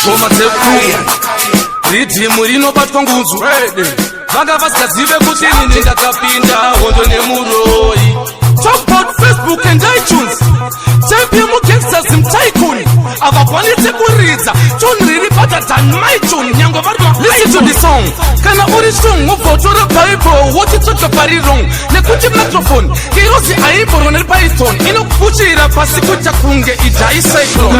Choma tekuya ridhimu rinobatwa ngudzu vanga vasingazive kuti ini ndakapinda hondo nemuroyi. Talk about Facebook and iTunes. Champion Gangsters Tycoon avakwanise kuridza tune riri better than my tune nyango vari listen to the song. Kana uri strong uvotora Bible wotitsvaka pari wrong nekuti microphone kirozi aimboro neri python inokupuchira pasi kuita kunge idai cyclone.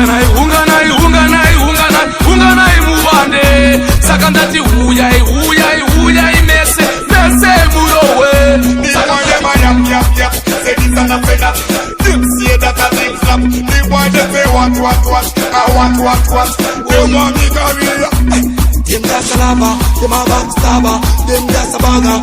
Unganai muvande saka ndati huyai mese murowe. Them say that I think flap. The boy they say what. They want me career. Them just a lava, them a backstabber. Them just a bagger.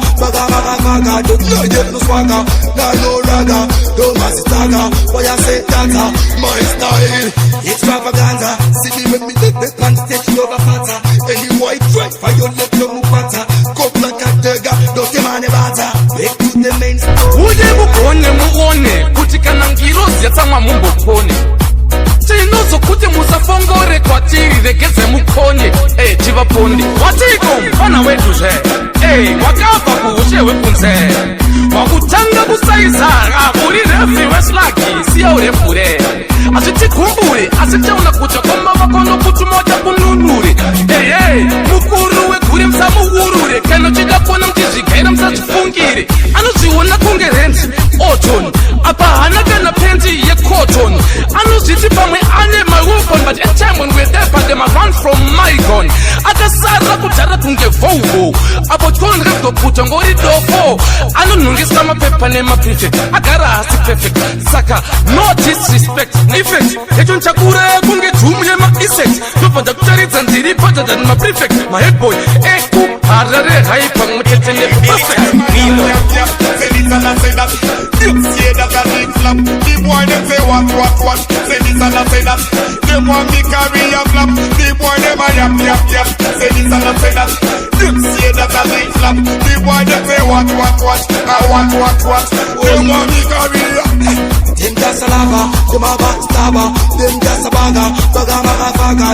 Don't know get no swagger. No ragga, don't mass stagger. Why I say that my style extravaganza. See me when me take the pants take you over fatter. Any white drive for your left no move fatter. Cup like a dagger, don't say man butter. Back to the main story. Uje muone kuti kana ngirozi yatsamwa mumbopone tinozo kuti musafongore kwatiri regedze mukonye tivapondi watiko mfana wetu zve wakabva kuushe wekunze wakutanga kusaiza uri refi weslaki siya urefure azvitikumbure asi tauna kuti koma vakono kuti moja kununure mukuru weguri musamuurure kana uchida kuona mutizvigaira musazvifungire anozviona kunge renzi oton apa hana kana pendi yecotton anozviti pamwe ane mawepon but at time when we're there but them a run from my gun akasara kudhara kunge vovo apo tonregoputa ngori dofo anonhungisa mapepa nemaprefect agara hasi perfect saka no disrespect effect echo nchakura kunge dhumu yemaisect tobvada kutaridza ndiri better than my prefect my headboy ekuharare haipa mutete neperfect. Them say that I think flap. The boy them say what. Say this and I say that. Them want me career flap. The boy them a yap. Say this and I say that. Them say that I think flap. The boy them say what. I what. Them want me career. Them just a lava. Them a backstabber. Them just a bagger.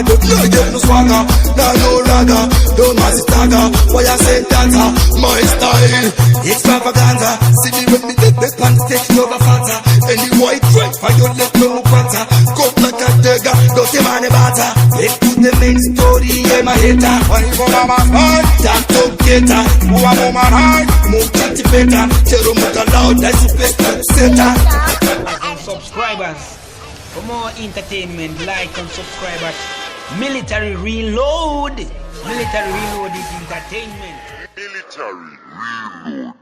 Don't know get no swagger. No ragga. Don't mass stagger. Why I say that? My style extravaganza. See me when me take the pants take you over fatter. Any white drive for your left no butter. Cup like a dagger, don't say man butter. Back to the main story, my hater. Why you gonna my heart? That don't get her. Who a woman heart? Move to better. Chero muka loud, that's the best to center. Subscribers, for more entertainment, like and subscribe at Military Reload. Military Reload is entertainment. Military Reload.